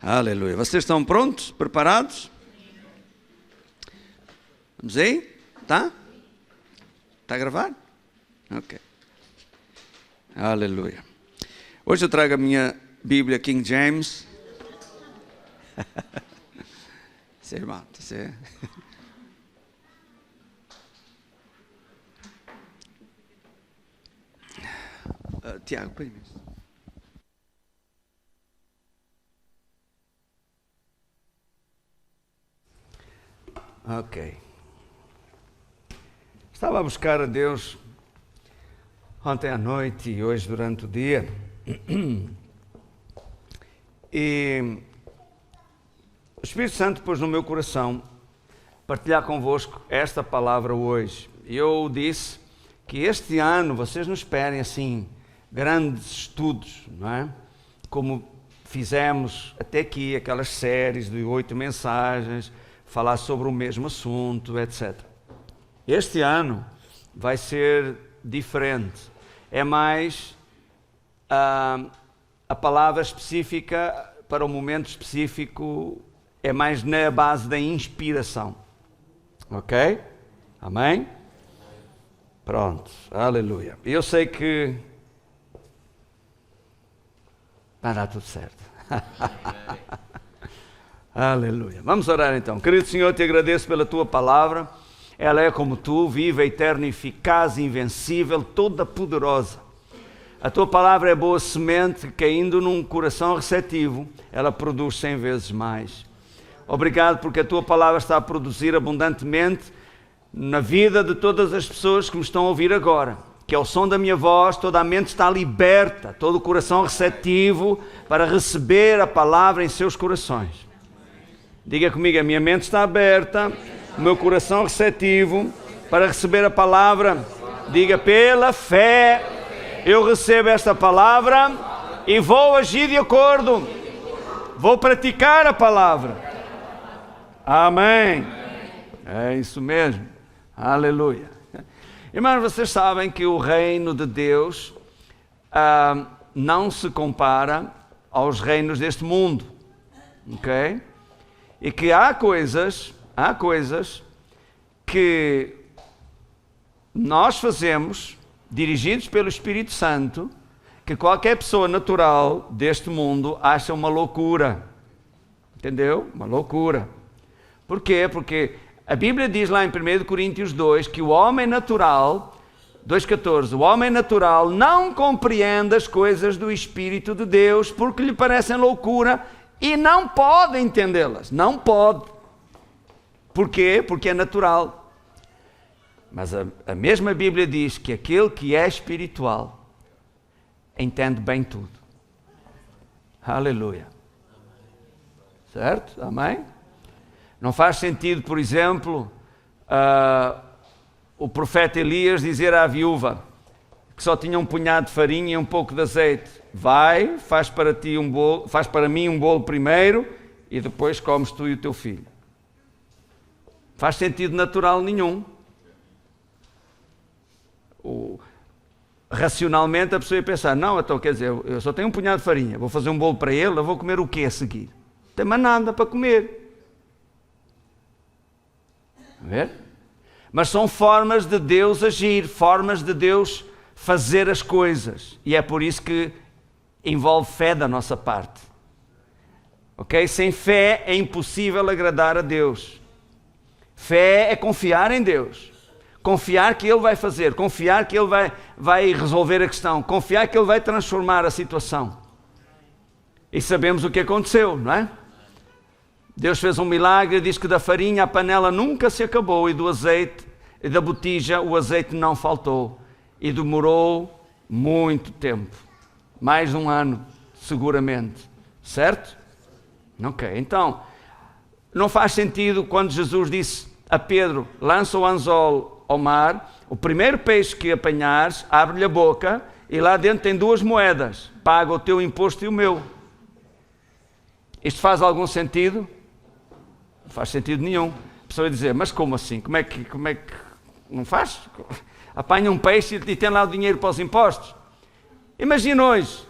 Aleluia. Vocês estão prontos? Preparados? Vamos aí? Tá? Está a gravar? Ok. Aleluia. Hoje eu trago a minha Bíblia King James. Seu irmão, você... Tiago, põe isso. Ok. Estava a buscar a Deus ontem à noite e hoje durante o dia. E o Espírito Santo pôs no meu coração partilhar convosco esta palavra hoje. Eu disse que este ano vocês não esperem assim grandes estudos, não é? Como fizemos até aqui, aquelas séries de 8 mensagens, falar sobre o mesmo assunto, etc. Este ano vai ser diferente. É mais a palavra específica para o momento específico, é mais na base da inspiração. Ok? Amém? Pronto. Aleluia. Eu sei que vai dar tudo certo. Aleluia. Vamos orar então. Querido Senhor, te agradeço pela tua palavra. Ela é como tu, viva, eterna, eficaz, invencível, toda poderosa. A tua palavra é boa semente, caindo num coração receptivo, ela produz 100 vezes mais. Obrigado porque a tua palavra está a produzir abundantemente na vida de todas as pessoas que me estão a ouvir agora. Que ao som da minha voz, toda a mente está liberta, todo o coração receptivo para receber a palavra em seus corações. Diga comigo, a minha mente está aberta, o meu coração receptivo para receber a palavra. Diga, pela fé, eu recebo esta palavra e vou agir de acordo. Vou praticar a palavra. Amém. É isso mesmo. Aleluia. Irmãos, vocês sabem que o reino de Deus não se compara aos reinos deste mundo. Ok? E que há coisas que nós fazemos, dirigidos pelo Espírito Santo, que qualquer pessoa natural deste mundo acha uma loucura. Entendeu? Uma loucura. Por quê? Porque a Bíblia diz lá em 1 Coríntios 2 que o homem natural, 2,14, o homem natural não compreende as coisas do Espírito de Deus porque lhe parecem loucura e não pode entendê-las. Não pode. Por quê? Porque é natural. Mas a mesma Bíblia diz que aquele que é espiritual entende bem tudo. Aleluia. Certo? Amém? Não faz sentido, por exemplo, o profeta Elias dizer à viúva que só tinha um punhado de farinha e um pouco de azeite: vai, faz para mim um bolo primeiro e depois comes tu e o teu filho. Faz sentido natural nenhum. Racionalmente a pessoa ia pensar: não, então quer dizer, eu só tenho um punhado de farinha, vou fazer um bolo para ele, eu vou comer o quê a seguir? Não tem mais nada para comer. Ver? Mas são formas de Deus agir, formas de Deus fazer as coisas, e é por isso que envolve fé da nossa parte. Ok? Sem fé é impossível agradar a Deus. Fé é confiar em Deus, confiar que Ele vai fazer, confiar que Ele vai resolver a questão, confiar que Ele vai transformar a situação. E sabemos o que aconteceu, não é? Deus fez um milagre, diz que da farinha a panela nunca se acabou e do azeite, e da botija o azeite não faltou. E demorou muito tempo. Mais de 1 ano, seguramente. Certo? Ok, então, não faz sentido quando Jesus disse a Pedro: lança o anzol ao mar, o primeiro peixe que apanhares, abre-lhe a boca e lá dentro tem 2 moedas. Paga o teu imposto e o meu. Isto faz algum sentido? Não faz sentido nenhum. A pessoa vai dizer: mas como assim? Como é que não faz? Apanha um peixe e tem lá o dinheiro para os impostos. Imagina hoje,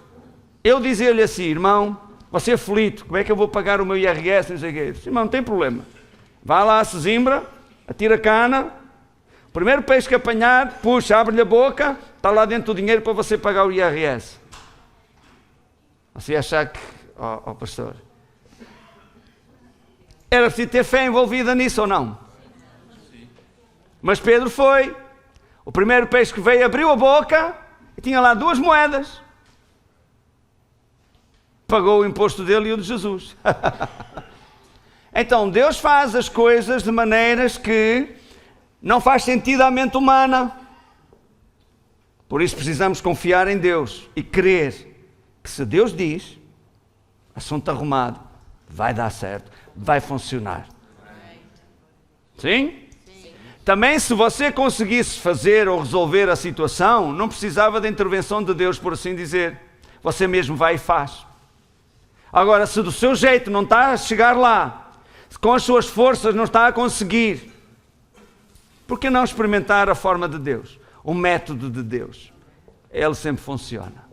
eu dizer-lhe assim: irmão, Você é aflito, como é que eu vou pagar o meu IRS? Não sei o quê. Disse, irmão, não tem problema. Vá lá a Sesimbra, atira a cana, o primeiro peixe que apanhar, puxa, abre-lhe a boca, está lá dentro o dinheiro para você pagar o IRS. Você achar que, pastor, era preciso ter fé envolvida nisso ou não? Mas Pedro foi. O primeiro peixe que veio abriu a boca e tinha lá 2 moedas. Pagou o imposto dele e o de Jesus. Então, Deus faz as coisas de maneiras que não faz sentido à mente humana. Por isso precisamos confiar em Deus e crer que se Deus diz, assunto arrumado, vai dar certo, vai funcionar. Sim? Também, se você conseguisse fazer ou resolver a situação, não precisava da intervenção de Deus, por assim dizer. Você mesmo vai e faz. Agora, se do seu jeito não está a chegar lá, se com as suas forças não está a conseguir, por que não experimentar a forma de Deus? O método de Deus. Ele sempre funciona.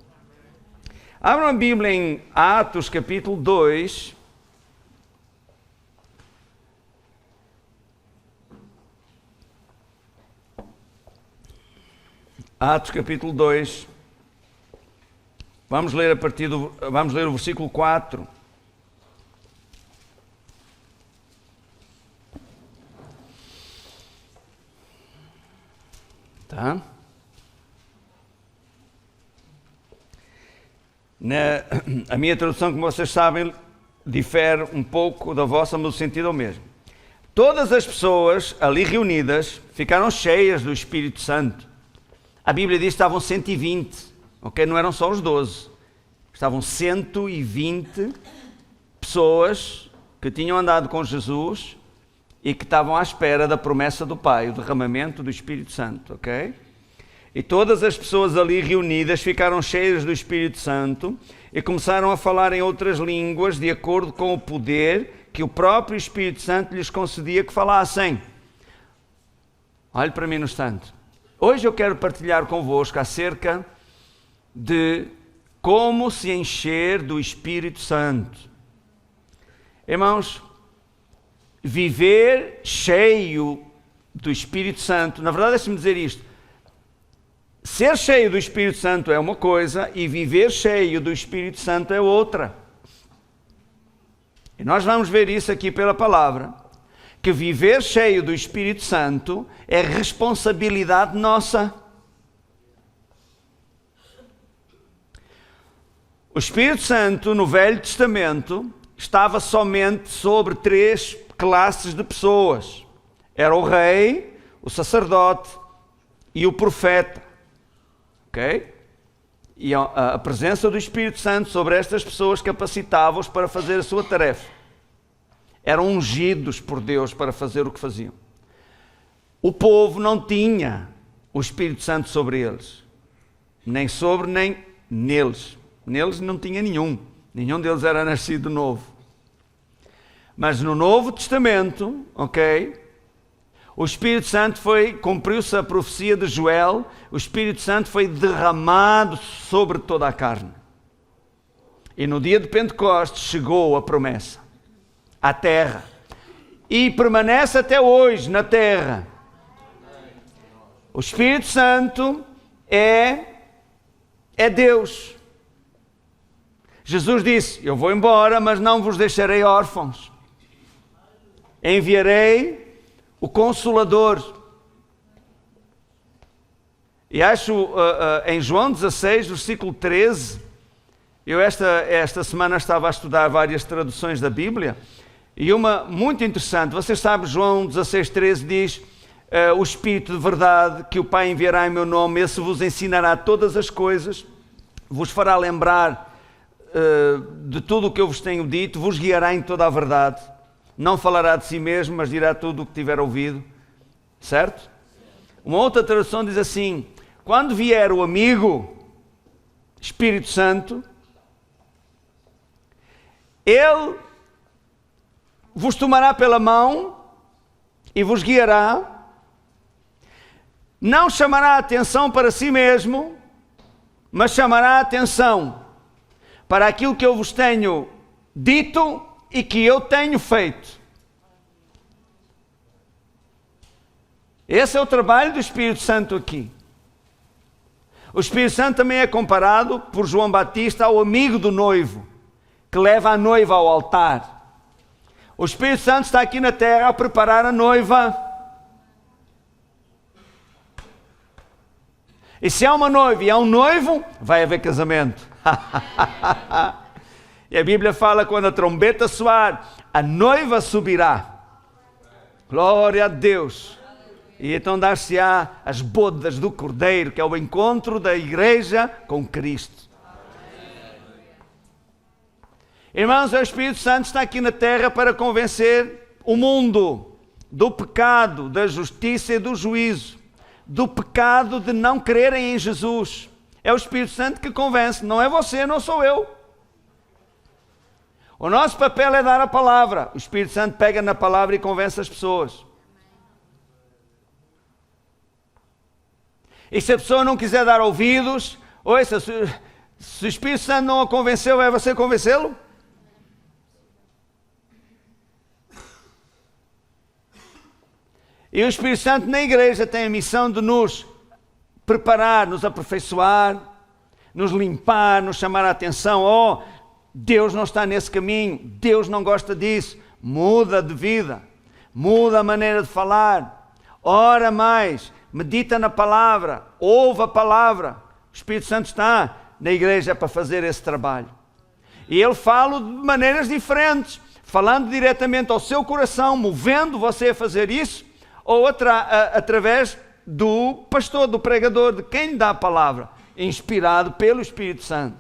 Abram a Bíblia em Atos capítulo 2. Atos capítulo 2. Vamos ler o versículo 4. Tá? A minha tradução, como vocês sabem, difere um pouco da vossa, mas o sentido é o mesmo. Todas as pessoas ali reunidas ficaram cheias do Espírito Santo. A Bíblia diz que estavam 120, ok? Não eram só os 12. Estavam 120 pessoas que tinham andado com Jesus e que estavam à espera da promessa do Pai, o derramamento do Espírito Santo, ok? E todas as pessoas ali reunidas ficaram cheias do Espírito Santo e começaram a falar em outras línguas de acordo com o poder que o próprio Espírito Santo lhes concedia que falassem. Olhe para mim no instante. Hoje eu quero partilhar convosco acerca de como se encher do Espírito Santo. Irmãos, viver cheio do Espírito Santo, na verdade deixe-me dizer isto, ser cheio do Espírito Santo é uma coisa e viver cheio do Espírito Santo é outra. E nós vamos ver isso aqui pela palavra, que viver cheio do Espírito Santo é responsabilidade nossa. O Espírito Santo no Velho Testamento estava somente sobre 3 classes de pessoas. Era o rei, o sacerdote e o profeta. Ok? E a presença do Espírito Santo sobre estas pessoas capacitava-os para fazer a sua tarefa. Eram ungidos por Deus para fazer o que faziam. O povo não tinha o Espírito Santo sobre eles. Nem sobre, nem neles. Neles não tinha nenhum. Nenhum deles era nascido novo. Mas no Novo Testamento, ok? O Espírito Santo cumpriu-se a profecia de Joel, o Espírito Santo foi derramado sobre toda a carne. E no dia de Pentecostes chegou a promessa à terra. E permanece até hoje na terra. O Espírito Santo é Deus. Jesus disse, eu vou embora, mas não vos deixarei órfãos. Enviarei o Consolador. E acho em João 16, versículo 13, eu esta semana estava a estudar várias traduções da Bíblia, e uma muito interessante, vocês sabem, João 16, 13 diz, o Espírito de verdade que o Pai enviará em meu nome, esse vos ensinará todas as coisas, vos fará lembrar de tudo o que eu vos tenho dito, vos guiará em toda a verdade, não falará de si mesmo, mas dirá tudo o que tiver ouvido, certo? Uma outra tradução diz assim, quando vier o amigo Espírito Santo, ele vos tomará pela mão e vos guiará, não chamará a atenção para si mesmo, mas chamará a atenção para aquilo que eu vos tenho dito e que eu tenho feito. Esse é o trabalho do Espírito Santo aqui. O Espírito Santo também é comparado por João Batista ao amigo do noivo, que leva a noiva ao altar. O Espírito Santo está aqui na terra a preparar a noiva. E se há uma noiva e há um noivo, vai haver casamento. E a Bíblia fala, quando a trombeta soar, a noiva subirá. Glória a Deus. E então dar-se-á as bodas do Cordeiro, que é o encontro da igreja com Cristo. Irmãos, o Espírito Santo está aqui na terra para convencer o mundo do pecado, da justiça e do juízo. Do pecado de não crerem em Jesus. É o Espírito Santo que convence, não é você, não sou eu. O nosso papel é dar a palavra. O Espírito Santo pega na palavra e convence as pessoas. E se a pessoa não quiser dar ouvidos, ouça, se o Espírito Santo não a convenceu, é você convencê-lo? E o Espírito Santo na igreja tem a missão de nos preparar, nos aperfeiçoar, nos limpar, nos chamar a atenção. Oh, Deus não está nesse caminho, Deus não gosta disso. Muda de vida, muda a maneira de falar, ora mais, medita na palavra, ouve a palavra. O Espírito Santo está na igreja para fazer esse trabalho. E ele fala de maneiras diferentes, falando diretamente ao seu coração, movendo você a fazer isso, ou através do pastor, do pregador, de quem dá a palavra, inspirado pelo Espírito Santo.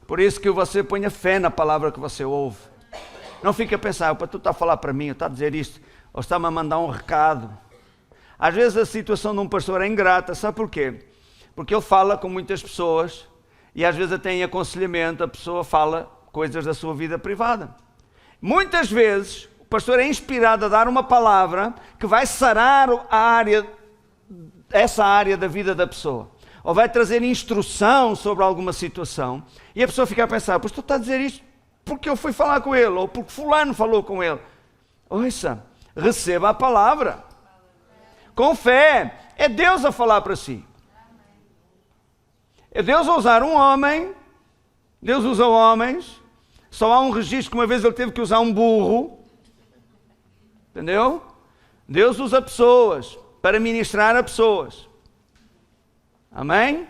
Por isso que você ponha fé na palavra que você ouve. Não fique a pensar, o pastor está a falar para mim, está a dizer isto, ou está-me a mandar um recado. Às vezes a situação de um pastor é ingrata, sabe porquê? Porque ele fala com muitas pessoas, e às vezes até em aconselhamento a pessoa fala coisas da sua vida privada. Muitas vezes o pastor é inspirado a dar uma palavra que vai sarar essa área da vida da pessoa. Ou vai trazer instrução sobre alguma situação. E a pessoa fica a pensar, o pastor está a dizer isto porque eu fui falar com ele, ou porque fulano falou com ele. Ouça, receba a palavra. Com fé. É Deus a falar para si. É Deus a usar um homem. Deus usa homens. Só há um registro que uma vez ele teve que usar um burro. Entendeu? Deus usa pessoas para ministrar a pessoas. Amém?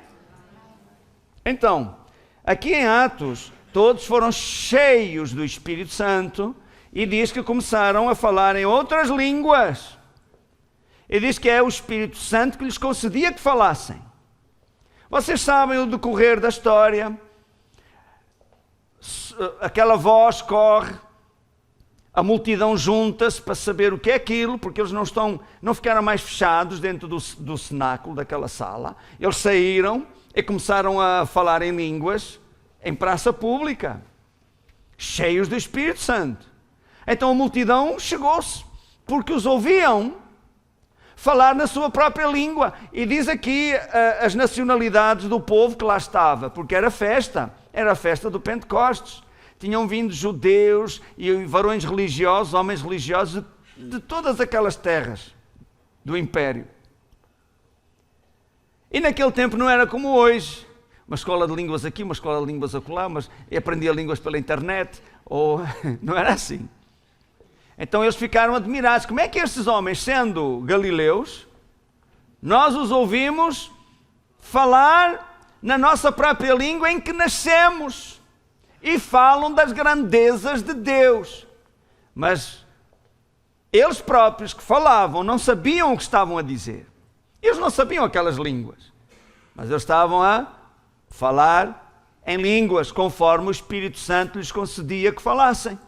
Então, aqui em Atos, todos foram cheios do Espírito Santo e diz que começaram a falar em outras línguas. E diz que é o Espírito Santo que lhes concedia que falassem. Vocês sabem o decorrer da história. Aquela voz corre. A multidão junta-se para saber o que é aquilo, porque eles não ficaram mais fechados dentro do cenáculo daquela sala. Eles saíram e começaram a falar em línguas em praça pública, cheios do Espírito Santo. Então a multidão chegou-se, porque os ouviam falar na sua própria língua. E diz aqui as nacionalidades do povo que lá estava, porque era a festa do Pentecostes. Tinham vindo judeus e varões religiosos, homens religiosos de todas aquelas terras do Império. E naquele tempo não era como hoje. Uma escola de línguas aqui, uma escola de línguas acolá, mas aprendia línguas pela internet. Não era assim. Então eles ficaram admirados. Como é que estes homens, sendo galileus, nós os ouvimos falar na nossa própria língua em que nascemos? E falam das grandezas de Deus. Mas eles próprios que falavam não sabiam o que estavam a dizer. Eles não sabiam aquelas línguas. Mas eles estavam a falar em línguas conforme o Espírito Santo lhes concedia que falassem.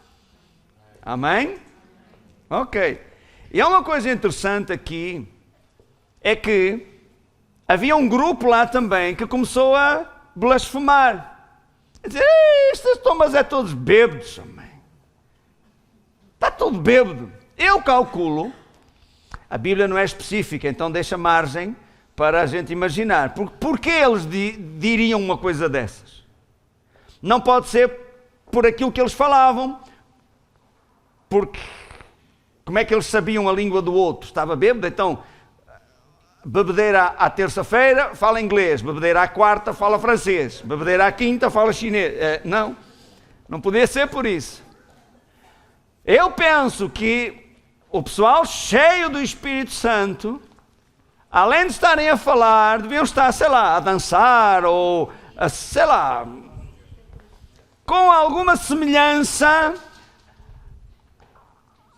Amém? Ok. E há uma coisa interessante aqui. É que havia um grupo lá também que começou a blasfemar. Dizer, estes tomas é todos bêbados, homem. Está tudo bêbado. Eu calculo, a Bíblia não é específica, então deixa margem para a gente imaginar. Por que eles diriam uma coisa dessas? Não pode ser por aquilo que eles falavam, porque como é que eles sabiam a língua do outro? Estava bêbado, então bebedeira à terça-feira fala inglês, bebedeira à quarta fala francês, bebedeira à quinta fala chinês. Não podia ser por isso. Eu penso que o pessoal cheio do Espírito Santo, além de estarem a falar, deviam estar, sei lá, a dançar ou, sei lá, com alguma semelhança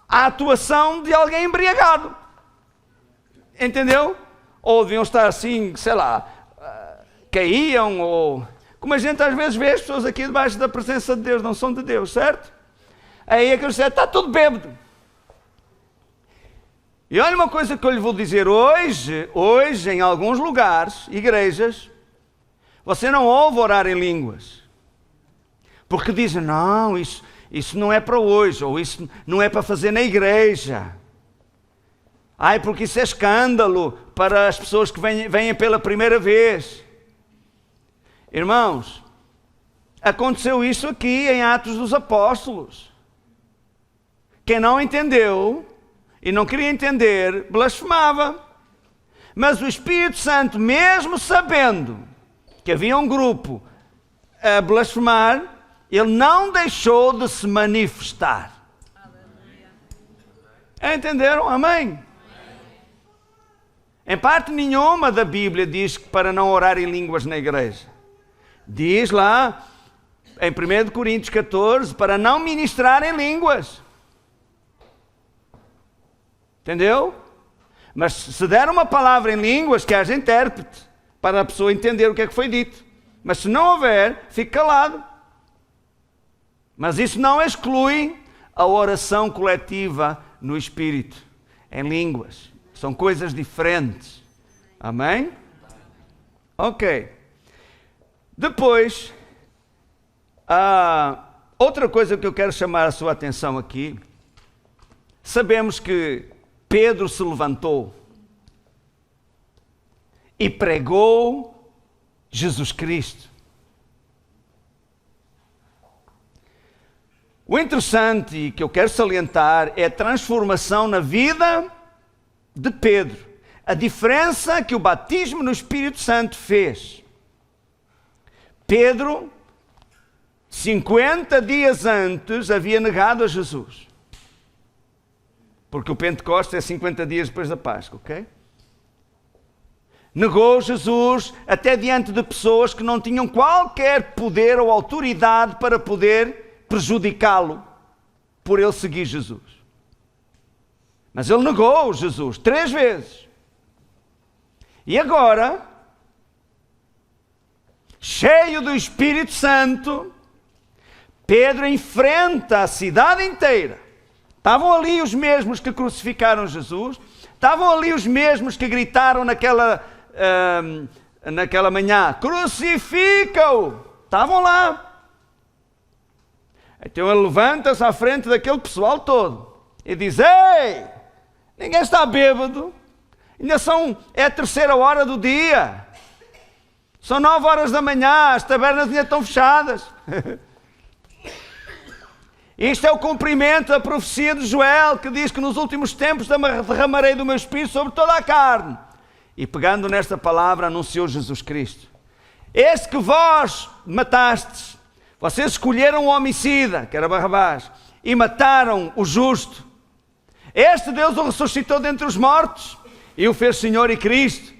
à atuação de alguém embriagado. Entendeu? Ou deviam estar assim, sei lá, caíam, ou... Como a gente às vezes vê as pessoas aqui debaixo da presença de Deus, não são de Deus, certo? Aí é que eles dizem, está tudo bêbado. E olha uma coisa que eu lhe vou dizer, hoje em alguns lugares, igrejas, você não ouve orar em línguas. Porque dizem, não, isso não é para hoje, ou isso não é para fazer na igreja. Ai, porque isso é escândalo para as pessoas que vêm pela primeira vez. Irmãos, aconteceu isso aqui em Atos dos Apóstolos. Quem não entendeu e não queria entender, blasfemava. Mas o Espírito Santo, mesmo sabendo que havia um grupo a blasfemar, ele não deixou de se manifestar. Entenderam? Amém? Em parte nenhuma da Bíblia diz que para não orar em línguas na igreja. Diz lá, em 1 Coríntios 14, para não ministrar em línguas. Entendeu? Mas se der uma palavra em línguas, que haja intérprete, para a pessoa entender o que é que foi dito. Mas se não houver, fique calado. Mas isso não exclui a oração coletiva no Espírito, em línguas. São coisas diferentes. Amém? Ok. Depois, outra coisa que eu quero chamar a sua atenção aqui. Sabemos que Pedro se levantou e pregou Jesus Cristo. O interessante e que eu quero salientar é a transformação na vida de Pedro. A diferença que o batismo no Espírito Santo fez. Pedro, 50 dias antes, havia negado a Jesus. Porque o Pentecostes é 50 dias depois da Páscoa, ok? Negou Jesus até diante de pessoas que não tinham qualquer poder ou autoridade para poder prejudicá-lo por ele seguir Jesus. Mas ele negou Jesus 3 vezes. E agora, cheio do Espírito Santo, Pedro enfrenta a cidade inteira. Estavam ali os mesmos que crucificaram Jesus, estavam ali os mesmos que gritaram naquela manhã, crucifica-o! Estavam lá. Então ele levanta-se à frente daquele pessoal todo e diz, ei, ninguém está bêbado, ainda é a 3ª hora do dia, são 9 horas da manhã, as tabernas ainda estão fechadas. Isto é o cumprimento da profecia de Joel, que diz que nos últimos tempos derramarei do meu Espírito sobre toda a carne. E pegando nesta palavra, anunciou Jesus Cristo. Este que vós matastes, vocês escolheram o homicida, que era Barrabás, e mataram o justo. Este Deus o ressuscitou dentre os mortos e o fez Senhor e Cristo.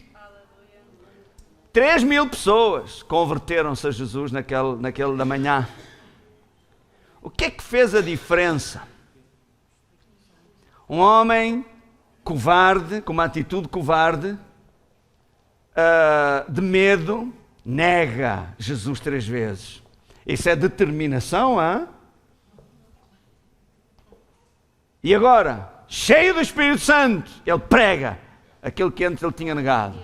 3.000 pessoas converteram-se a Jesus naquele da manhã. O que é que fez a diferença? Um homem covarde, com uma atitude covarde, de medo, nega Jesus 3 vezes. Isso é determinação, hein? E agora, cheio do Espírito Santo, ele prega aquilo que antes ele tinha negado.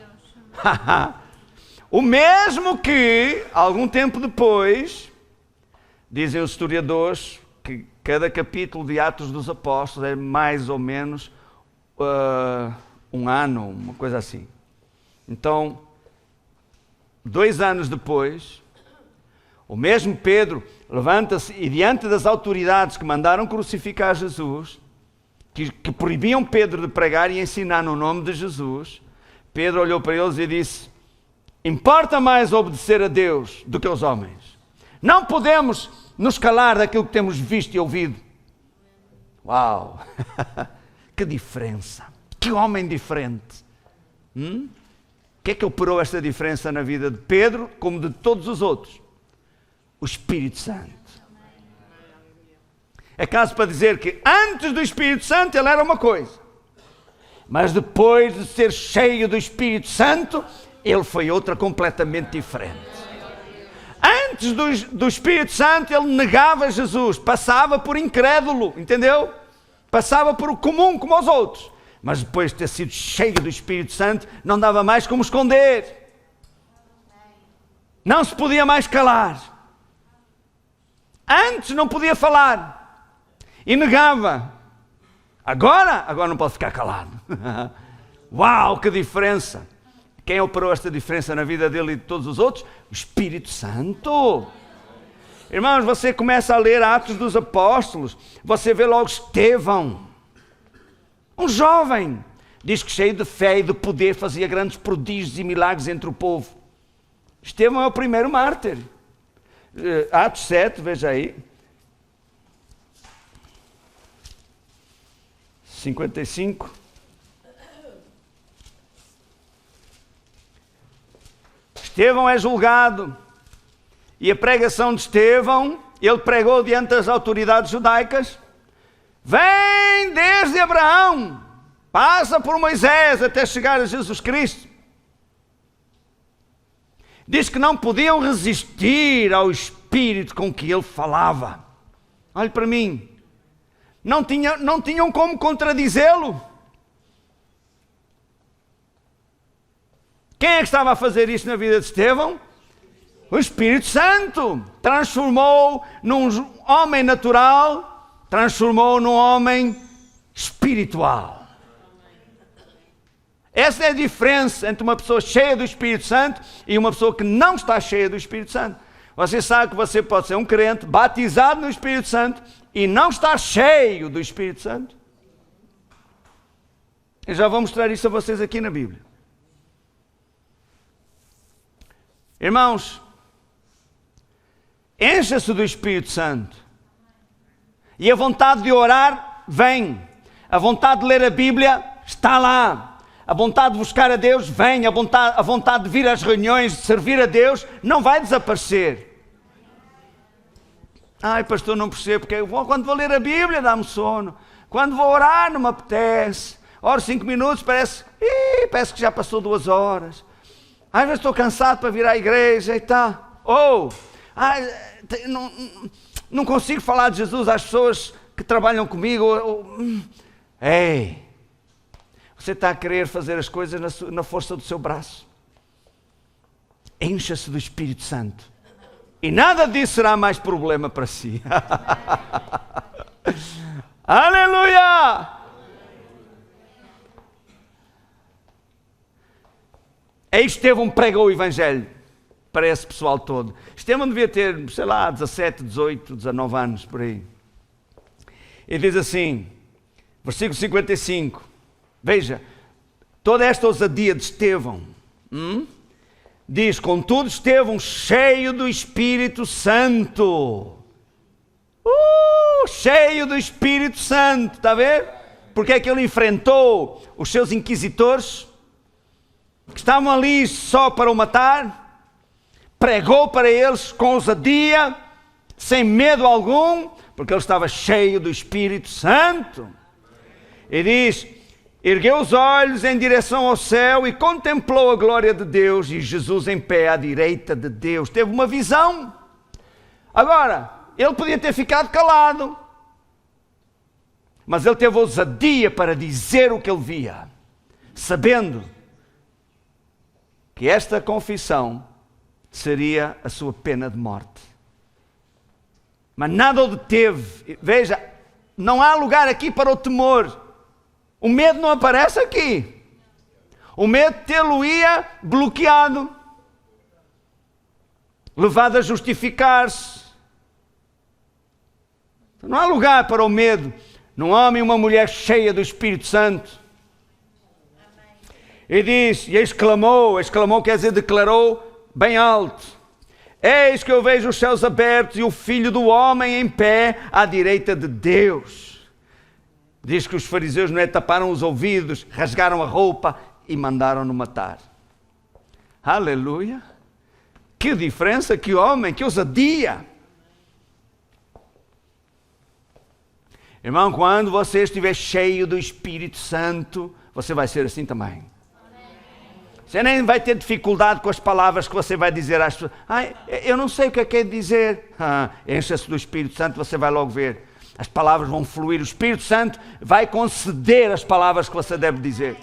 O mesmo que, algum tempo depois, dizem os historiadores que cada capítulo de Atos dos Apóstolos é mais ou menos 1 ano, uma coisa assim. Então, 2 anos depois, O mesmo Pedro levanta-se e diante das autoridades que mandaram crucificar Jesus, que proibiam Pedro de pregar e ensinar no nome de Jesus, Pedro olhou para eles e disse: importa mais obedecer a Deus do que aos homens. Não podemos nos calar daquilo que temos visto e ouvido. Uau! Que diferença! Que homem diferente! O que é que operou esta diferença na vida de Pedro, como de todos os outros? O Espírito Santo. É caso para dizer que antes do Espírito Santo ele era uma coisa, mas depois de ser cheio do Espírito Santo, ele foi outra completamente diferente. Antes do Espírito Santo ele negava Jesus, passava por incrédulo, entendeu? Passava por o comum como os outros. Mas depois de ter sido cheio do Espírito Santo, não dava mais como esconder. Não se podia mais calar. Antes não podia falar. E negava. Agora não pode ficar calado. Uau, que diferença. Quem operou esta diferença na vida dele e de todos os outros? O Espírito Santo. Irmãos, você começa a ler Atos dos Apóstolos, você vê logo Estevão, um jovem, diz que cheio de fé e de poder fazia grandes prodígios e milagres entre o povo. Estevão é o primeiro mártir. Atos 7, veja aí. 55. Estevão é julgado. E a pregação de Estevão, ele pregou diante das autoridades judaicas. Vem desde Abraão, passa por Moisés até chegar a Jesus Cristo. Diz que não podiam resistir ao espírito com que ele falava. Olhe para mim. Não tinham como contradizê-lo. Quem é que estava a fazer isto na vida de Estevão? O Espírito Santo. Transformou num homem natural, transformou num homem espiritual. Essa é a diferença entre uma pessoa cheia do Espírito Santo e uma pessoa que não está cheia do Espírito Santo. Você sabe que você pode ser um crente batizado no Espírito Santo e não estar cheio do Espírito Santo. Eu já vou mostrar isso a vocês aqui na Bíblia. Irmãos, encha-se do Espírito Santo. E a vontade de orar vem. A vontade de ler a Bíblia está lá. A vontade de buscar a Deus vem. A vontade de vir às reuniões, de servir a Deus, não vai desaparecer. Ai, pastor, não percebo, porque quando vou ler a Bíblia dá-me sono. Quando vou orar não me apetece. Oro 5 minutos, parece que já passou 2 horas. Às vezes estou cansado para vir à igreja e tal. Não consigo falar de Jesus às pessoas que trabalham comigo. Ei, você está a querer fazer as coisas na força do seu braço. Encha-se do Espírito Santo. E nada disso será mais problema para si. Aleluia! Aí Estevão pregou o Evangelho para esse pessoal todo. Estevão devia ter, 17, 18, 19 anos, por aí. E diz assim, versículo 55, veja, toda esta ousadia de Estevão, diz, contudo Estevão, cheio do Espírito Santo. Cheio do Espírito Santo, está a ver? Porque é que ele enfrentou os seus inquisitores, que estavam ali só para o matar, pregou para eles com ousadia, sem medo algum, porque ele estava cheio do Espírito Santo. E diz, ergueu os olhos em direção ao céu e contemplou a glória de Deus e Jesus em pé à direita de Deus. Teve uma visão. Agora, ele podia ter ficado calado, mas ele teve ousadia para dizer o que ele via, sabendo que esta confissão seria a sua pena de morte. Mas nada o deteve. Veja, não há lugar aqui para o temor. O medo não aparece aqui. O medo tê-lo-ia bloqueado. levado a justificar-se. Não há lugar para o medo num homem e uma mulher cheia do Espírito Santo. E diz, e exclamou quer dizer declarou bem alto: eis que eu vejo os céus abertos e o Filho do Homem em pé à direita de Deus. Diz que os fariseus não é, taparam os ouvidos, rasgaram a roupa e mandaram-no matar. Aleluia! Que diferença, que homem, que ousadia! Irmão, quando você estiver cheio do Espírito Santo, você vai ser assim também. Você nem vai ter dificuldade com as palavras que você vai dizer às pessoas. Eu não sei o que é quer dizer. Encha-se do Espírito Santo, você vai logo ver. As palavras vão fluir. O Espírito Santo vai conceder as palavras que você deve dizer.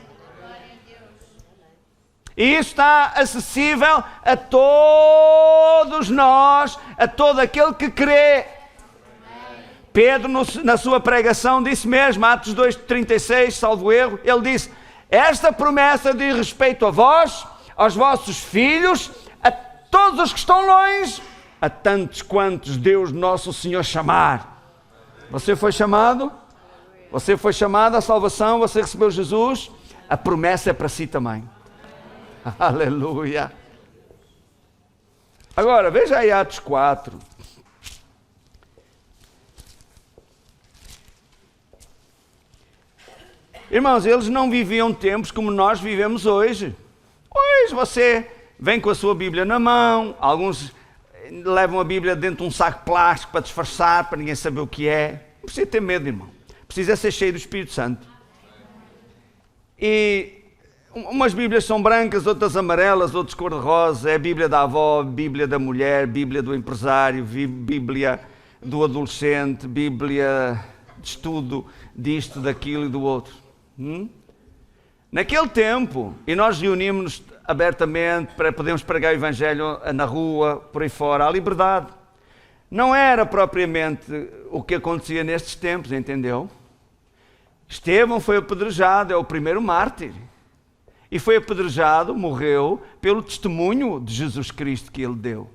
E isso está acessível a todos nós, a todo aquele que crê. Pedro, na sua pregação, disse mesmo, Atos 2:36, salvo erro, ele disse: esta promessa diz respeito a vós, aos vossos filhos, a todos os que estão longe, a tantos quantos Deus nosso Senhor chamar. Você foi chamado? Você foi chamado à salvação, você recebeu Jesus, a promessa é para si também. Aleluia! Agora, veja aí Atos 4. Irmãos, eles não viviam tempos como nós vivemos hoje. Hoje você vem com a sua Bíblia na mão, alguns levam a Bíblia dentro de um saco plástico para disfarçar, para ninguém saber o que é. Não precisa ter medo, irmão. Precisa ser cheio do Espírito Santo. E umas Bíblias são brancas, outras amarelas, outras cor-de-rosa. É a Bíblia da avó, Bíblia da mulher, Bíblia do empresário, Bíblia do adolescente, Bíblia de estudo disto, daquilo e do outro. Naquele tempo, e nós reunimos-nos abertamente para podermos pregar o Evangelho na rua, por aí fora, a liberdade. Não era propriamente o que acontecia nestes tempos, entendeu? Estevão foi apedrejado, é o primeiro mártir. E foi apedrejado, morreu, pelo testemunho de Jesus Cristo que ele deu.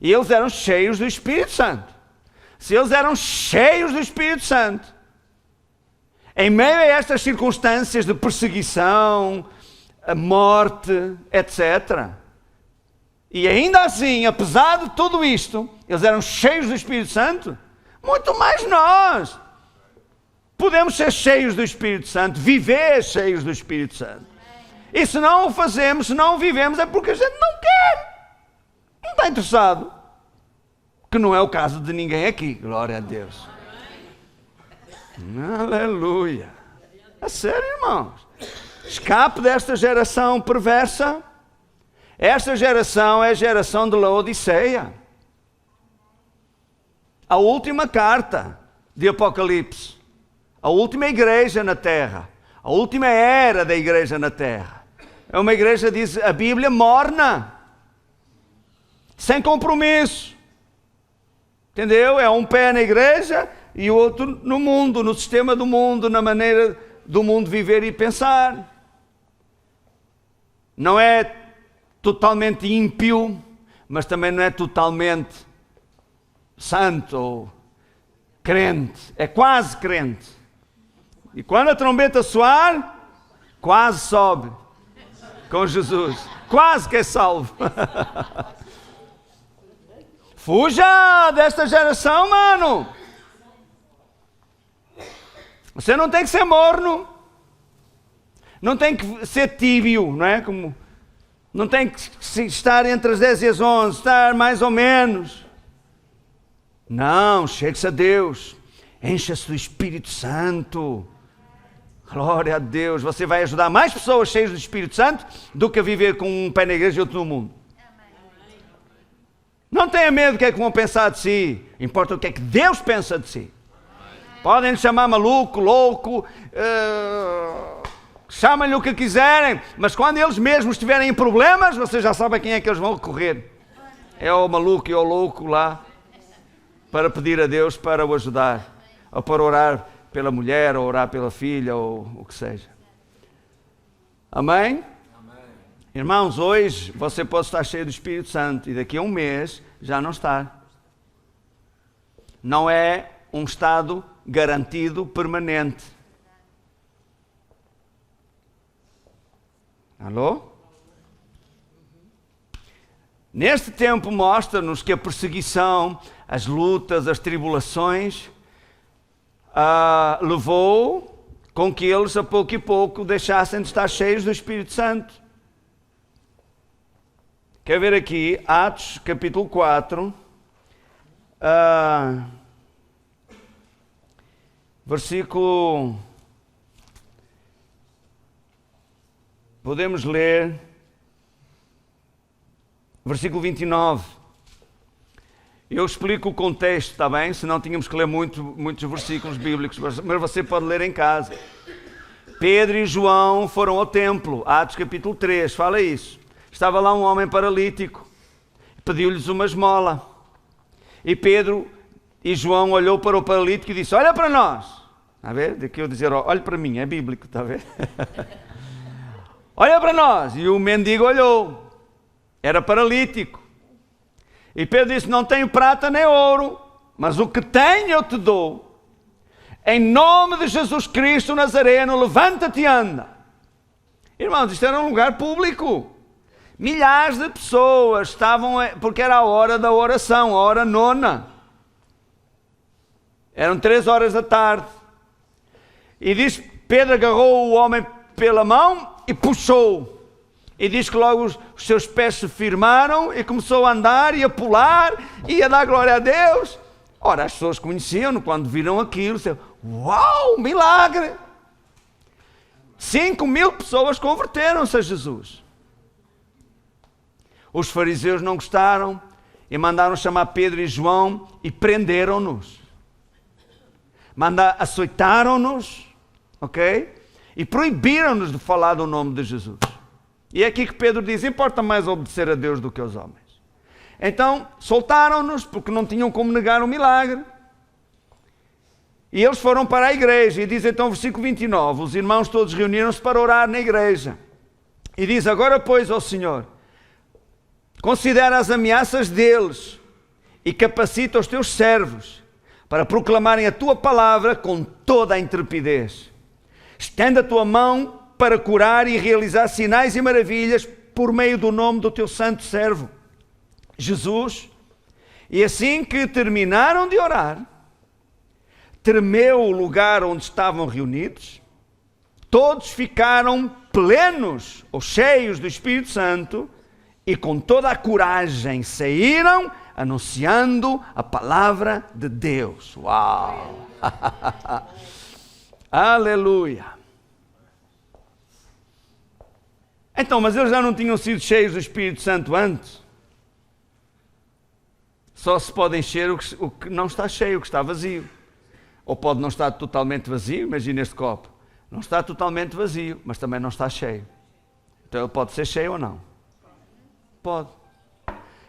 E eles eram cheios do Espírito Santo. Se eles eram cheios do Espírito Santo, em meio a estas circunstâncias de perseguição, a morte, etc. E ainda assim, apesar de tudo isto, eles eram cheios do Espírito Santo. Muito mais nós podemos ser cheios do Espírito Santo, viver cheios do Espírito Santo. E se não o fazemos, se não o vivemos, é porque a gente não quer. Não está interessado. Que não é o caso de ninguém aqui. Glória a Deus. Aleluia. É sério, irmãos. Escape desta geração perversa. Esta geração é a geração de Laodiceia. A última carta de Apocalipse. A última igreja na terra. A última era da igreja na terra. É uma igreja, diz a Bíblia, morna. Sem compromisso. Entendeu? É um pé na igreja e o outro no mundo, no sistema do mundo, na maneira do mundo viver e pensar. Não é totalmente ímpio, mas também não é totalmente santo ou crente. É quase crente. E quando a trombeta soar, quase sobe com Jesus. Quase que é salvo. Fuja desta geração, mano. Você não tem que ser morno. Não tem que ser tíbio, não é? Não tem que estar entre as 10 e as 11, estar mais ou menos. Não, chegue-se a Deus. Encha-se do Espírito Santo. Glória a Deus. Você vai ajudar mais pessoas cheias do Espírito Santo do que a viver com um pé na igreja e outro no mundo. Não tenha medo do que é que vão pensar de si. Importa o que é que Deus pensa de si. Podem lhe chamar maluco, louco, chamem-lhe o que quiserem, mas quando eles mesmos estiverem em problemas, vocês já sabem a quem é que eles vão recorrer. É o maluco e o louco lá, para pedir a Deus para o ajudar, ou para orar pela mulher, ou orar pela filha, ou o que seja. Amém? Irmãos, hoje você pode estar cheio do Espírito Santo e daqui a um mês já não está. Não é um estado garantido, permanente. Alô? Neste tempo mostra-nos que a perseguição, as lutas, as tribulações levou com que eles a pouco e pouco deixassem de estar cheios do Espírito Santo. Quer ver aqui, Atos capítulo 4, versículo... Podemos ler... Versículo 29. Eu explico o contexto, está bem? Senão tínhamos que ler muitos versículos bíblicos, mas você pode ler em casa. Pedro e João foram ao templo, Atos capítulo 3, fala isso. Estava lá um homem paralítico, pediu-lhes uma esmola. E Pedro e João olhou para o paralítico e disse, olha para nós. Está a ver? Daqui eu dizer, olha para mim, é bíblico, está a ver? Olha para nós. E o mendigo olhou. Era paralítico. E Pedro disse, não tenho prata nem ouro, mas o que tenho eu te dou. Em nome de Jesus Cristo Nazareno, levanta-te e anda. Irmãos, isto era um lugar público. Milhares de pessoas estavam, porque era a hora da oração, a hora nona. Eram 3 horas da tarde. E diz, Pedro agarrou o homem pela mão e puxou. E diz que logo os seus pés se firmaram e começou a andar e a pular e a dar glória a Deus. Ora, as pessoas conheciam-no quando viram aquilo. Uau, milagre! 5.000 pessoas converteram-se a Jesus. Os fariseus não gostaram e mandaram chamar Pedro e João e prenderam-nos. Açoitaram-nos, ok? E proibiram-nos de falar do nome de Jesus. E é aqui que Pedro diz, importa mais obedecer a Deus do que aos homens. Então, soltaram-nos porque não tinham como negar o milagre. E eles foram para a igreja. E diz então, versículo 29, os irmãos todos reuniram-se para orar na igreja. E diz, agora pois, ó Senhor, considera as ameaças deles e capacita os teus servos para proclamarem a tua palavra com toda a intrepidez. Estende a tua mão para curar e realizar sinais e maravilhas por meio do nome do teu santo servo, Jesus. E assim que terminaram de orar, tremeu o lugar onde estavam reunidos, todos ficaram plenos ou cheios do Espírito Santo e com toda a coragem saíram anunciando a palavra de Deus. Uau! Aleluia! Então, mas eles já não tinham sido cheios do Espírito Santo antes? Só se pode encher o que não está cheio, o que está vazio. Ou pode não estar totalmente vazio, imagina este copo. Não está totalmente vazio, mas também não está cheio. Então ele pode ser cheio ou não? Pode.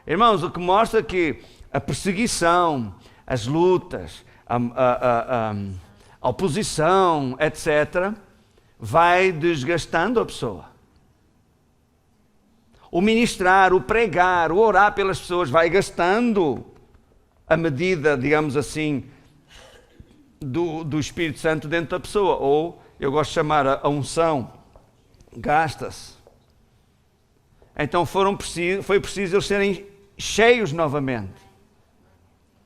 Irmãos, o que mostra que a perseguição, as lutas, a oposição, etc., vai desgastando a pessoa. O ministrar, o pregar, o orar pelas pessoas vai gastando a medida, digamos assim, do Espírito Santo dentro da pessoa. Ou, eu gosto de chamar a unção, gasta-se. Então foi preciso eles serem cheios novamente.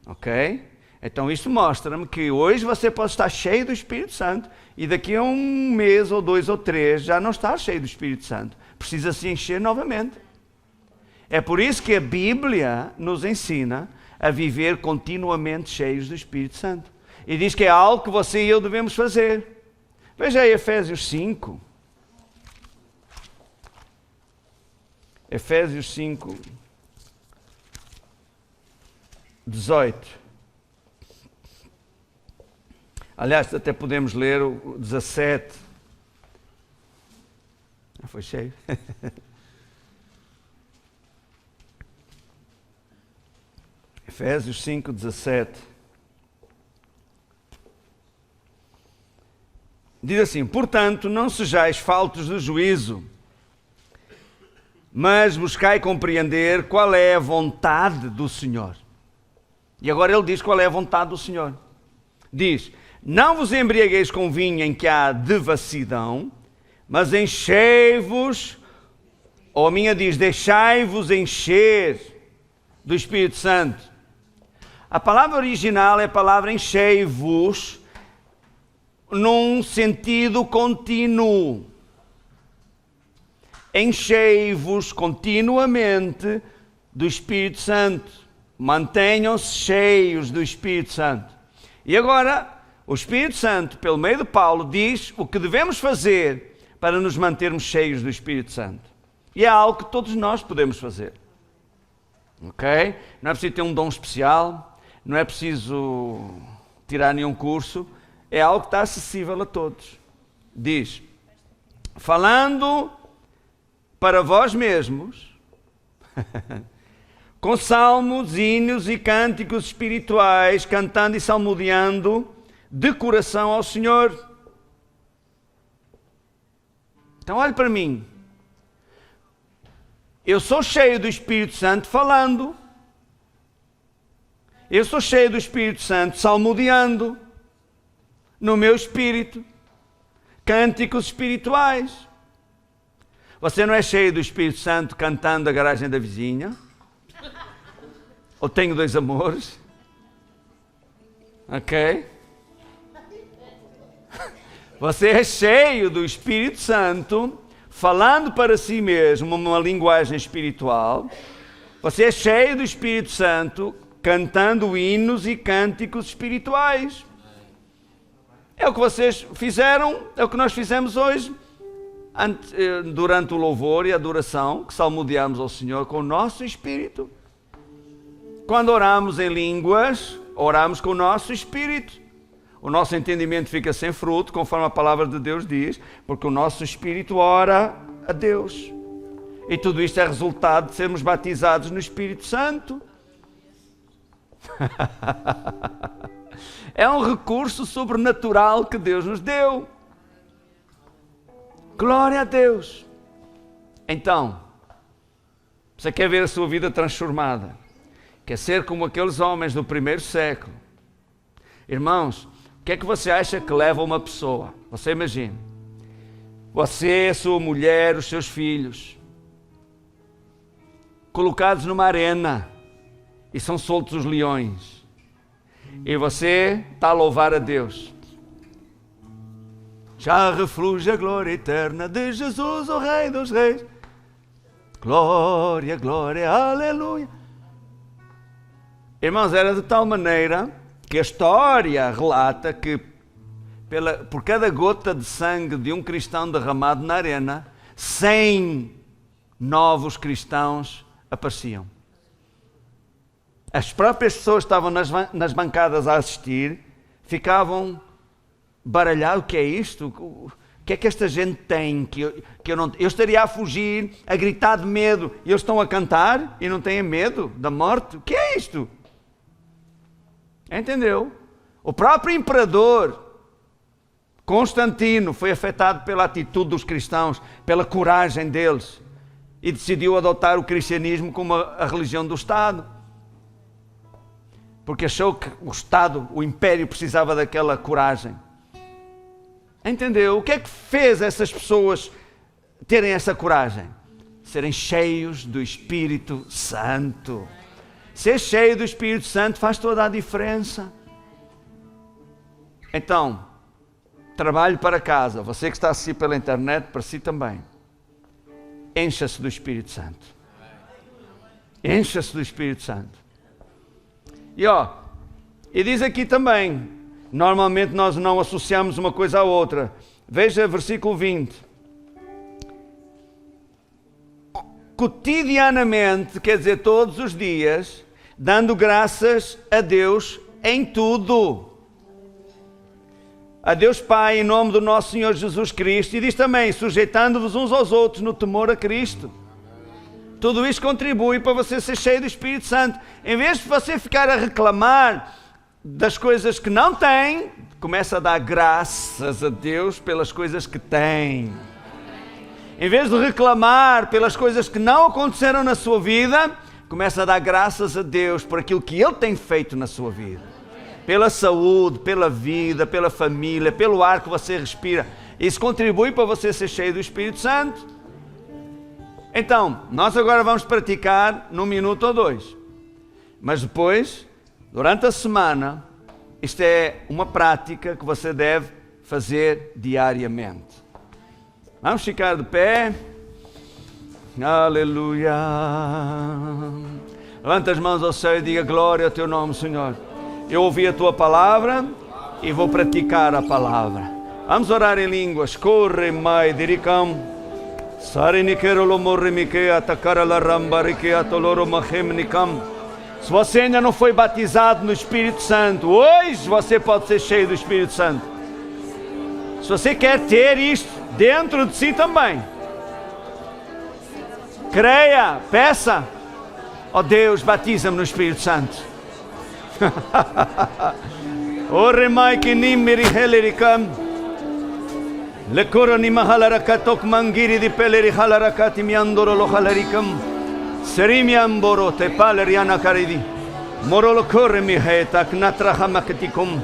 Ok? Então isto mostra-me que hoje você pode estar cheio do Espírito Santo e daqui a um mês ou 2 ou 3 já não está cheio do Espírito Santo. Precisa se encher novamente. É por isso que a Bíblia nos ensina a viver continuamente cheios do Espírito Santo. E diz que é algo que você e eu devemos fazer. Veja aí Efésios 5. Efésios 5, 18. Aliás, até podemos ler o 17. Foi cheio. Efésios 5, 17. Diz assim: portanto, não sejais faltos de juízo, mas buscai compreender qual é a vontade do Senhor. E agora ele diz qual é a vontade do Senhor. Diz: não vos embriagueis com vinho em que há devassidão, mas enchei-vos, ou a minha diz, deixai-vos encher do Espírito Santo. A palavra original é a palavra enchei-vos, num sentido contínuo. Enchei-vos continuamente do Espírito Santo. Mantenham-se cheios do Espírito Santo. E agora, o Espírito Santo, pelo meio de Paulo, diz o que devemos fazer para nos mantermos cheios do Espírito Santo. E é algo que todos nós podemos fazer. Ok? Não é preciso ter um dom especial, não é preciso tirar nenhum curso, é algo que está acessível a todos. Diz: falando para vós mesmos, com salmos, hinos e cânticos espirituais, cantando e salmodiando de coração ao Senhor. Então olhe para mim. Eu sou cheio do Espírito Santo falando. Eu sou cheio do Espírito Santo salmodiando no meu espírito. Cânticos espirituais. Você não é cheio do Espírito Santo cantando a garagem da vizinha? Ou tenho dois amores? Ok? Você é cheio do Espírito Santo, falando para si mesmo uma linguagem espiritual. Você é cheio do Espírito Santo, cantando hinos e cânticos espirituais. É o que vocês fizeram, é o que nós fizemos hoje, durante o louvor e a adoração, que salmodiamos ao Senhor com o nosso espírito. Quando oramos em línguas, oramos com o nosso espírito. O nosso entendimento fica sem fruto, conforme a palavra de Deus diz, porque o nosso espírito ora a Deus. E tudo isto é resultado de sermos batizados no Espírito Santo. É um recurso sobrenatural que Deus nos deu. Glória a Deus. Então, você quer ver a sua vida transformada? Quer ser como aqueles homens do primeiro século? Irmãos, o que é que você acha que leva uma pessoa? Você imagina. Você, a sua mulher, os seus filhos, colocados numa arena e são soltos os leões. E você está a louvar a Deus. Já refluge a glória eterna de Jesus, o Rei dos Reis. Glória, glória, aleluia. Irmãos, era de tal maneira que a história relata que por cada gota de sangue de um cristão derramado na arena, 100 novos cristãos apareciam. As próprias pessoas que estavam nas bancadas a assistir ficavam baralhados. O que é isto? O que é que esta gente tem que eu não... Eu estaria a fugir, a gritar de medo, e eles estão a cantar e não têm medo da morte? O que é isto? Entendeu? O próprio imperador Constantino foi afetado pela atitude dos cristãos, pela coragem deles, e decidiu adotar o cristianismo como a religião do Estado, porque achou que o Estado, o Império, precisava daquela coragem. Entendeu? O que é que fez essas pessoas terem essa coragem? Serem cheios do Espírito Santo. Ser cheio do Espírito Santo faz toda a diferença. Então, trabalho para casa. Você que está assim pela internet, para si também. Encha-se do Espírito Santo. Encha-se do Espírito Santo. E diz aqui também, normalmente nós não associamos uma coisa à outra. Veja versículo 20. Cotidianamente, quer dizer todos os dias, dando graças a Deus em tudo. A Deus Pai, em nome do nosso Senhor Jesus Cristo. E diz também, sujeitando-vos uns aos outros no temor a Cristo. Tudo isto contribui para você ser cheio do Espírito Santo. Em vez de você ficar a reclamar das coisas que não tem, começa a dar graças a Deus pelas coisas que tem. Em vez de reclamar pelas coisas que não aconteceram na sua vida, começa a dar graças a Deus por aquilo que Ele tem feito na sua vida. Pela saúde, pela vida, pela família, pelo ar que você respira. Isso contribui para você ser cheio do Espírito Santo. Então, nós agora vamos praticar num minuto ou dois. Mas depois, durante a semana, isto é uma prática que você deve fazer diariamente. Vamos ficar de pé. Aleluia. Levanta as mãos ao céu e diga glória ao teu nome, Senhor. Eu ouvi a tua palavra e vou praticar a palavra. Vamos orar em línguas. Corre mai diricam. Sarinikero lo morrimike atakara la rambarike atoloro mahemnikam. Se você ainda não foi batizado no Espírito Santo, hoje você pode ser cheio do Espírito Santo. Se você quer ter isto dentro de si também, creia, peça, ó Deus, batiza-me no Espírito Santo. Ore mai que nimiri helericam. Le coroni mahalarakatok mangiri di peleri halarakati miandoro lo halaricam. Serimi amboro te paleriana caridi. Morolo corre mi heta knatraha makatikum.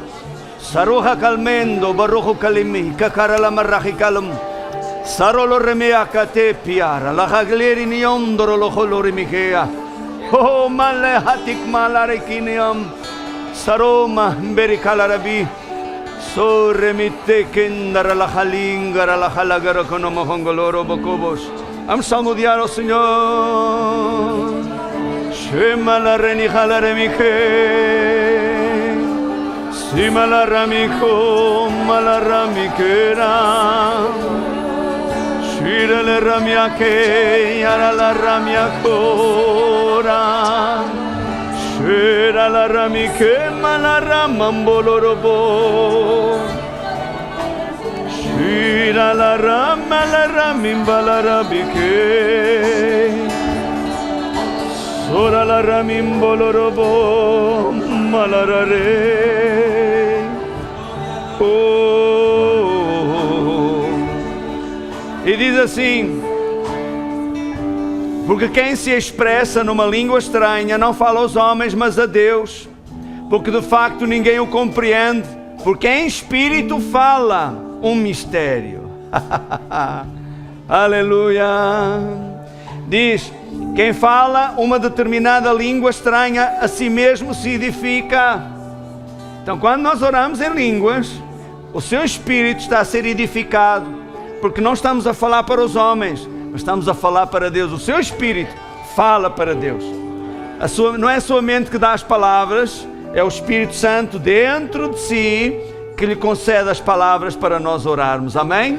Saruha calmendo barrojo kalimi kakara la marrahi kalum. Sarolo remea kate piara la hagleri niondoro lo holori mikea. Oh male hatik malarekiniam. Saroma berikalarabí. Sorremite kendara la halingara la halagara konomo hongoloro bokobos. Vamos salmodiar ao Senhor. Shema la reni halaremike. Sima la ramiko malaramikera. Shira le ramiake yara la ramiakora. Shira la ramike malaramambolorobo. Shira la ramimbalarabike. Sora la ramimbolorobo malarare. Oh. E diz assim: porque quem se expressa numa língua estranha não fala aos homens, mas a Deus, porque de facto ninguém o compreende, porque em espírito fala um mistério. Aleluia. Diz: quem fala uma determinada língua estranha a si mesmo se edifica. Então quando nós oramos em línguas, o seu espírito está a ser edificado, porque não estamos a falar para os homens, mas estamos a falar para Deus. O seu espírito fala para Deus. Não é a sua mente que dá as palavras, é o Espírito Santo dentro de si que lhe concede as palavras para nós orarmos. Amém?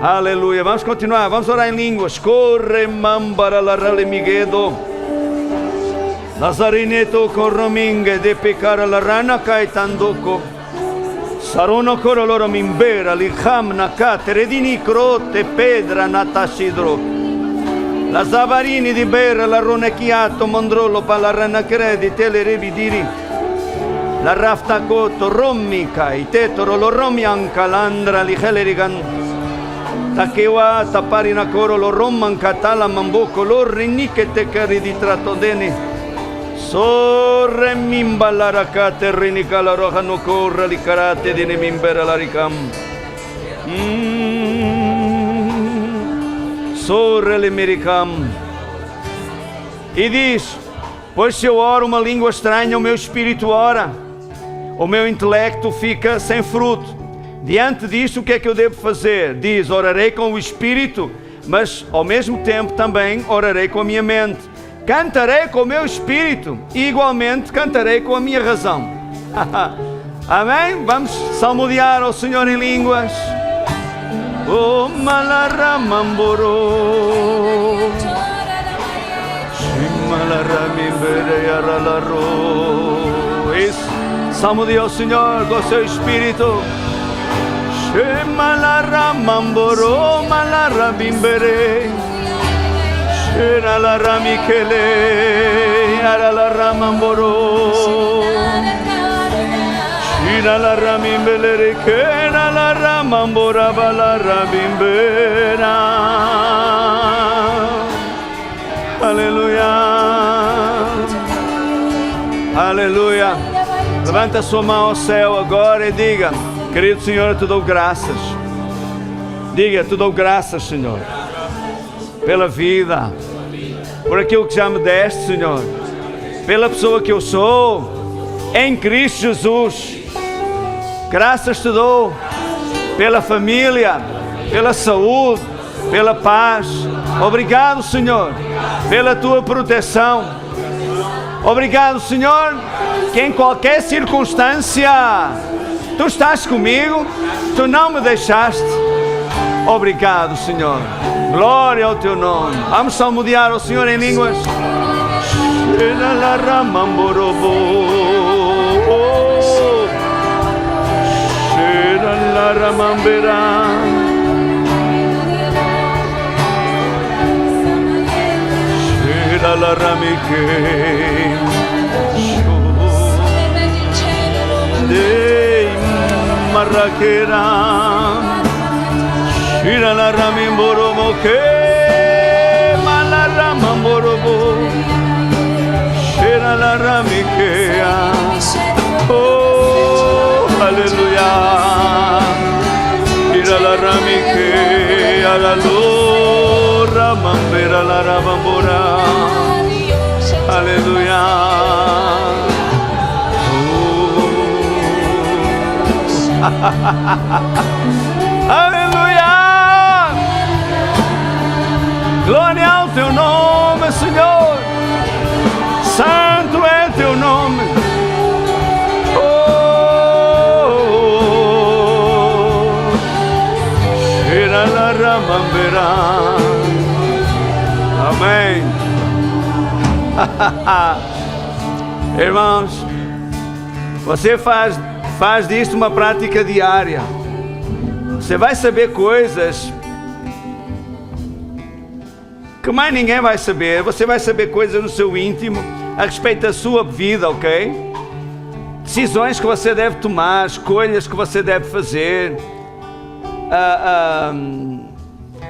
Aleluia. Vamos continuar, vamos orar em línguas. Corre mambara la ralemiguedo. Lazarineto corromingue de pecara la rana caetandoko. Sarono coro loro mimbera li hamna catere di nicrote pedra natasidro. La zavarini di bera la ronecchiato mondrolo palarana credi tele revidiri. La rafta coto rommica i tetoro lo romian calandra li helerigan. Takewa taparina coro lo romman catala mamboco lo rinniche te cari di tratodene. Sorre mimba la racate rinica la roja no corra li karate di ne mimbera la ricam. Sorre le miricam. E diz: pois se eu oro uma língua estranha, o meu espírito ora, o meu intelecto fica sem fruto. Diante disto, o que é que eu devo fazer? Diz: orarei com o espírito, mas ao mesmo tempo também orarei com a minha mente. Cantarei com o meu espírito e igualmente cantarei com a minha razão. Amém? Vamos salmodiar ao Senhor em línguas. Oh malaramamboro. Shimalaramimbereyaralaro. Isso. Salmodia ao Senhor com o seu espírito. Shimalaramamboro malarabimberey. Era la ramikele, era la ramamboro. Era la ramimbelere, era la ram. ramambora balarabimbeira. Aleluia. Aleluia. Levanta a sua mão ao céu agora e diga: querido Senhor, eu te dou graças. Diga: te dou graças, Senhor, pela vida, por aquilo que já me deste, Senhor, pela pessoa que eu sou, em Cristo Jesus. Graças te dou pela família, pela saúde, pela paz. Obrigado, Senhor, pela tua proteção. Obrigado, Senhor, que em qualquer circunstância tu estás comigo, tu não me deixaste. Obrigado, Senhor. Glória ao teu nome. Vamos salmodiar ao Senhor em línguas. Shira la ramimborobo ke malaramamborobo Shira la ramikea. Oh, aleluya. Shira la ramikea la lo ramambera la ramambora. Aleluya. Aleluia! Glória ao teu nome, Senhor. Santo é teu nome. Amém. Irmãos, você faz disto uma prática diária. Você vai saber coisas que mais ninguém vai saber. Você vai saber coisas no seu íntimo a respeito da sua vida, ok? Decisões que você deve tomar, escolhas que você deve fazer.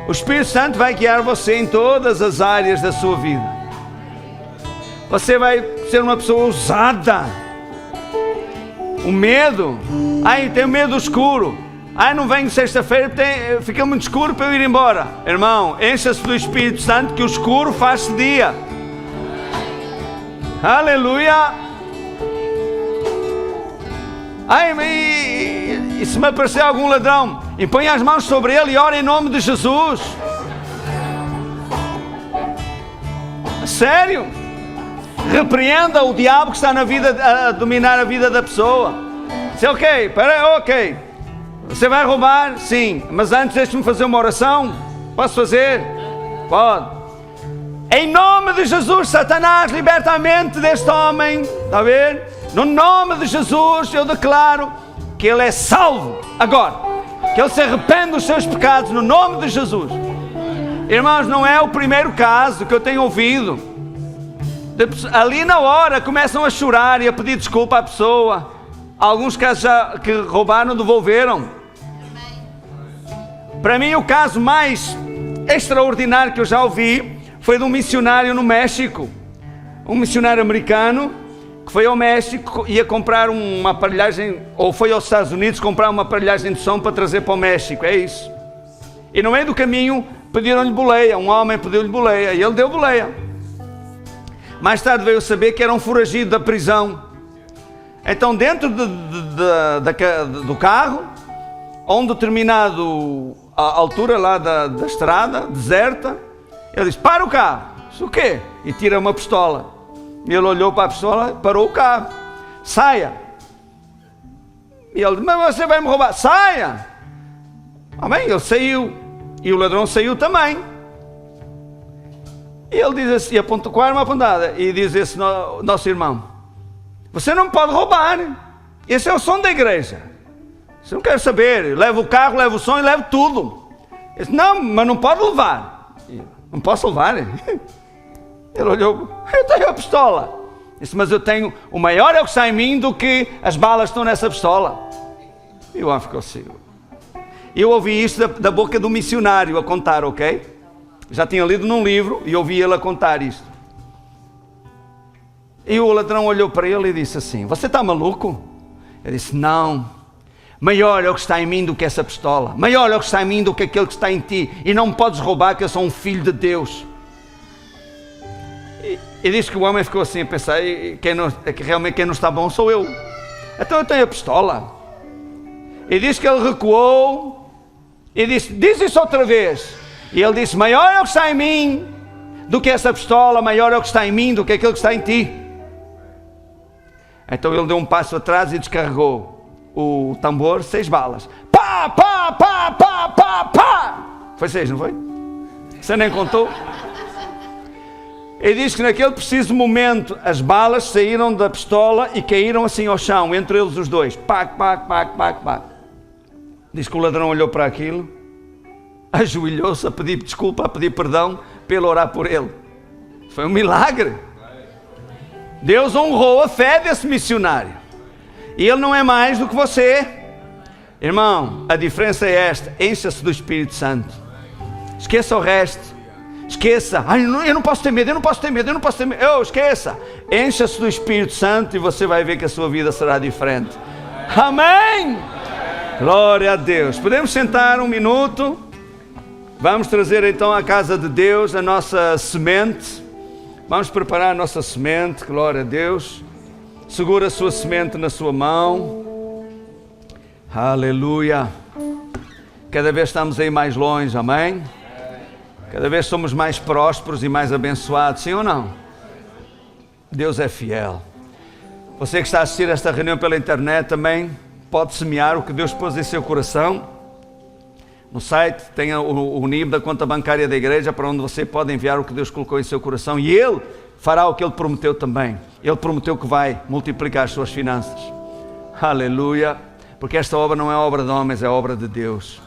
O Espírito Santo vai guiar você em todas as áreas da sua vida. Você vai ser uma pessoa ousada. O medo, ai, tenho medo do escuro. Ai, não venho sexta-feira, fica muito escuro para eu ir embora. Irmão, encha-se do Espírito Santo que o escuro faz-se dia. Aleluia. Ai, e se me aparecer algum ladrão, impõe as mãos sobre ele e ora em nome de Jesus. Sério? Repreenda o diabo que está na vida, a dominar a vida da pessoa. Diz, ok, ok. Você vai roubar? Sim. Mas antes deixe-me fazer uma oração. Posso fazer? Pode. Em nome de Jesus, Satanás, liberta a mente deste homem. Está a ver? No nome de Jesus, eu declaro que ele é salvo agora. Que ele se arrepende dos seus pecados no nome de Jesus. Irmãos, não é o primeiro caso que eu tenho ouvido. Ali na hora começam a chorar e a pedir desculpa à pessoa. Alguns casos já que roubaram devolveram. Para mim o caso mais extraordinário que eu já ouvi foi de um missionário no México. Um missionário americano que foi ao México, ia comprar uma aparelhagem, ou foi aos Estados Unidos comprar uma aparelhagem de som para trazer para o México, é isso. E no meio do caminho pediram-lhe boleia, um homem pediu-lhe boleia e ele deu boleia. Mais tarde veio saber que era um foragido da prisão. Então dentro do carro, a uma determinada altura lá da estrada, deserta, ele disse, para o carro. Disse, o quê? E tira uma pistola. E ele olhou para a pistola, parou o carro. Saia. E ele disse, mas você vai me roubar. Saia. Amém? Ele saiu. E o ladrão saiu também. E ele diz assim, aponta com a arma apontada, e diz esse nosso irmão, você não pode roubar. Esse é o som da igreja. Você não quer saber. Leva o carro, leva o som e leva tudo. Ele disse, não, mas não pode levar. Não posso levar. Ele olhou, eu tenho a pistola. Disse, mas eu tenho, o maior é o que está em mim do que as balas que estão nessa pistola. E o homem ficou assim. Eu ouvi isto da boca do missionário a contar, ok? Já tinha lido num livro e ouvi ele a contar isto. E o ladrão olhou para ele e disse assim: você está maluco? Ele disse: não, maior é o que está em mim do que essa pistola, maior é o que está em mim do que aquele que está em ti, e não me podes roubar, que eu sou um filho de Deus. E diz que o homem ficou assim a pensar: que realmente quem não está bom sou eu, então eu tenho a pistola. E diz que ele recuou e disse: diz isso outra vez. E ele disse: maior é o que está em mim do que essa pistola, maior é o que está em mim do que aquele que está em ti. Então ele deu um passo atrás e descarregou o tambor, 6 balas. Pá, pá, pá, pá, pá, pá. Foi 6, não foi? Você nem contou? E diz que naquele preciso momento as balas saíram da pistola e caíram assim ao chão, entre eles os dois. Pac, pac, pac, pac, pac. Diz que o ladrão olhou para aquilo, ajoelhou-se a pedir desculpa, a pedir perdão, para ele orar por ele. Foi um milagre. Deus honrou a fé desse missionário. E ele não é mais do que você. Irmão, a diferença é esta: encha-se do Espírito Santo. Esqueça o resto. Esqueça: eu não posso ter medo, eu não posso ter medo, eu não posso ter medo. Esqueça. Encha-se do Espírito Santo e você vai ver que a sua vida será diferente. Amém! Glória a Deus. Podemos sentar um minuto. Vamos trazer então à casa de Deus a nossa semente. Vamos preparar a nossa semente. Glória a Deus. Segura a sua semente na sua mão. Aleluia. Cada vez estamos aí mais longe, amém? Cada vez somos mais prósperos e mais abençoados, sim ou não? Deus é fiel. Você que está a assistir esta reunião pela internet também pode semear o que Deus pôs em seu coração. No site tem o NIB da conta bancária da igreja, para onde você pode enviar o que Deus colocou em seu coração, e Ele fará o que Ele prometeu também. Ele prometeu que vai multiplicar as suas finanças. Aleluia. Porque esta obra não é obra de homens, é obra de Deus.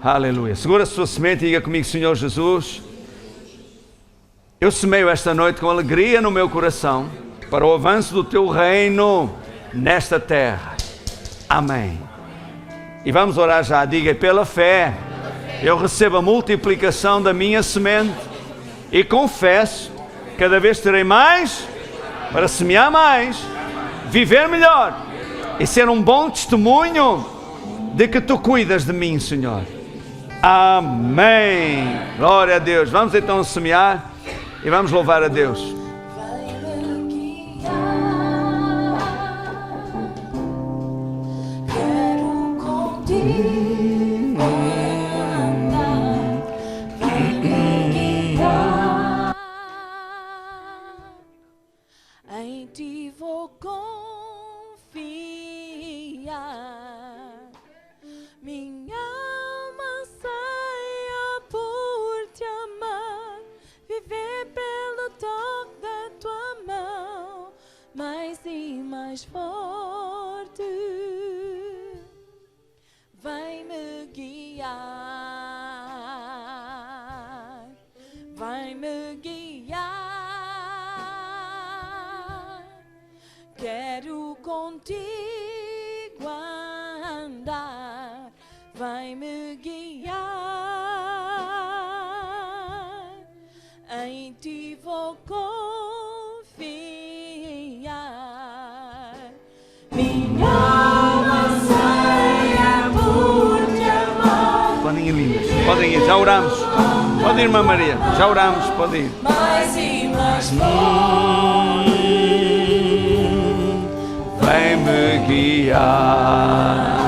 Aleluia. Segura a sua semente e diga comigo: Senhor Jesus, eu semeio esta noite com alegria no meu coração para o avanço do Teu reino nesta terra. Amém. E vamos orar já. Diga: pela fé eu recebo a multiplicação da minha semente e confesso, cada vez terei mais para semear mais, viver melhor e ser um bom testemunho de que Tu cuidas de mim, Senhor. Amém. Glória a Deus. Vamos então semear e vamos louvar a Deus. Em Ti vou confiar. Minha alma anseia por Te amar, viver pelo toque da Tua mão, mais e mais forte. Vai-me guiar, vai-me guiar. Quero contigo andar, vai-me guiar. Em Ti vou confiar. Minha alma anseia por Te amar. Podem ir, lindas. Podem ir. Já oramos. Pode ir, irmã Maria. Já oramos. Pode ir. Mais e mais Vem-me guiar.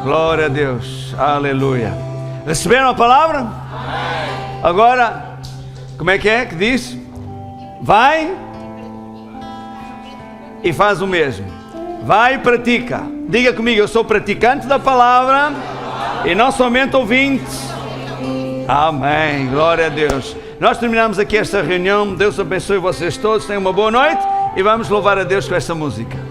Glória a Deus. Aleluia. Receberam a palavra? Amém. Agora, como é que diz? Vai e faz o mesmo. Vai e pratica. Diga comigo: eu sou praticante da palavra e não somente ouvinte. Amém. Glória a Deus. Nós terminamos aqui esta reunião. Deus abençoe vocês todos. Tenham uma boa noite e vamos louvar a Deus com esta música.